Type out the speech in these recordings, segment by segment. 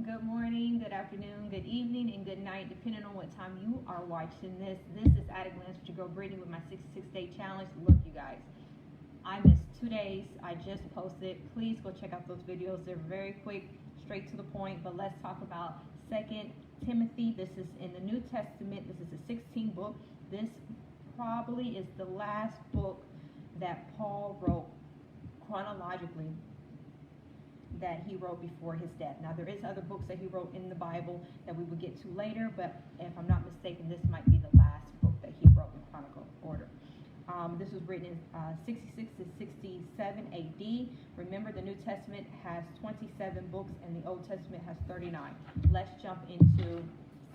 Good morning, good afternoon, good evening, and good night, depending on what time you are watching this. This is At a Glance with your girl Brittany with my 66-day challenge. Look, you guys, I missed 2 days. I just posted. Please go check out those videos. They're very quick, straight to the point. But let's talk about 2 Timothy. This is in the New Testament. This is a 16th book. This probably is the last book that Paul wrote chronologically, that he wrote before his death. Now, there is other books that he wrote in the Bible that we will get to later, but if I'm not mistaken, this might be the last book that he wrote in chronicle order. This was written in 66 to 67 AD. Remember, the New Testament has 27 books and the Old Testament has 39. Let's jump into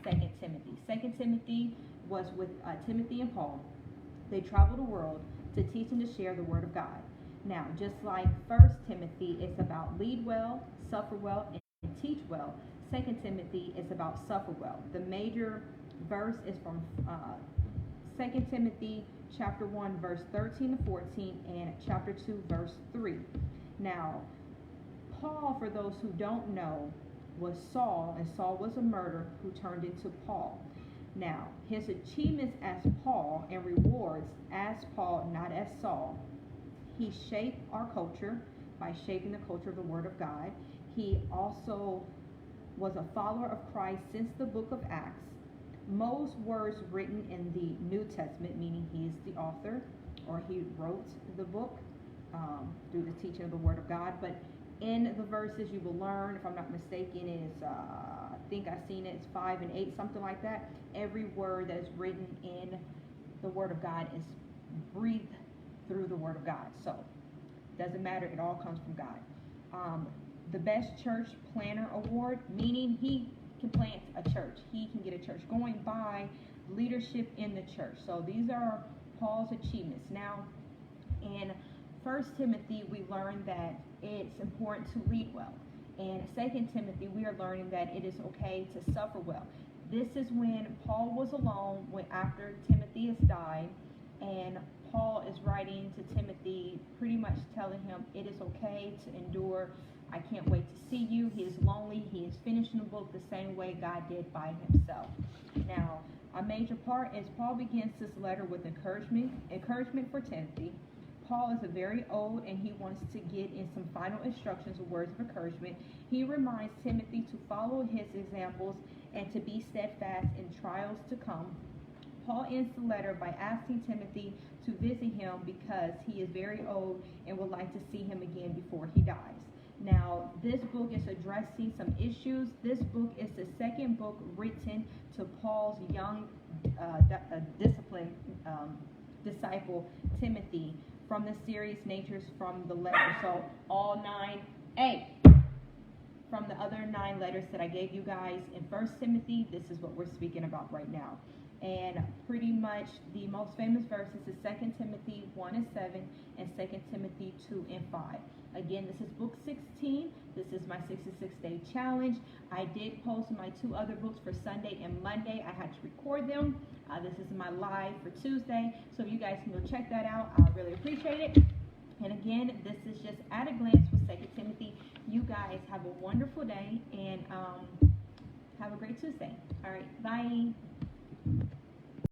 2 Timothy. 2 Timothy was with Timothy and Paul. They traveled the world to teach and to share the Word of God. Now, just like 1 Timothy is about lead well, suffer well, and teach well, 2 Timothy is about suffer well. The major verse is from 2 Timothy chapter 1, verse 13 to 14, and chapter 2, verse 3. Now, Paul, for those who don't know, was Saul, and Saul was a murderer who turned into Paul. Now, his achievements as Paul and rewards as Paul, not as Saul. He shaped our culture by shaping the culture of the Word of God. He also was a follower of Christ since the book of Acts. Most words written in the New Testament, meaning he is the author, or he wrote the book through the teaching of the Word of God. But in the verses you will learn, if I'm not mistaken, is I think I've seen it's 5 and 8, something like that. Every word that is written in the Word of God is breathed through the Word of God. So it doesn't matter, it all comes from God. The best church planner award, meaning he can plant a church, he can get a church going by leadership in the church. So these are Paul's achievements. Now, in 1 Timothy, we learn that it's important to lead well. In 2 Timothy, we are learning that it is okay to suffer well. This is when Paul was alone after Timothy has died, and Paul is writing to Timothy, pretty much telling him it is okay to endure. I can't wait to see you. He is lonely. He is finishing the book the same way God did by himself. Now, a major part is Paul begins this letter with encouragement for Timothy. Paul is very old, and he wants to get in some final instructions or words of encouragement. He reminds Timothy to follow his examples and to be steadfast in trials to come. Paul ends the letter by asking Timothy to visit him because he is very old and would like to see him again before he dies. Now, this book is addressing some issues. This book is the second book written to Paul's young disciple, Timothy, from the serious natures from the letter. So all 9 from the other 9 letters that I gave you guys in 1 Timothy, this is what we're speaking about right now. And pretty much the most famous verses is 2 Timothy 1 and 7 and 2 Timothy 2 and 5. Again, this is book 16. This is my 66-day challenge. I did post my 2 other books for Sunday and Monday. I had to record them. This is my live for Tuesday. So you guys can go check that out. I really appreciate it. And again, this is just At a Glance with 2 Timothy. You guys have a wonderful day and have a great Tuesday. All right, bye.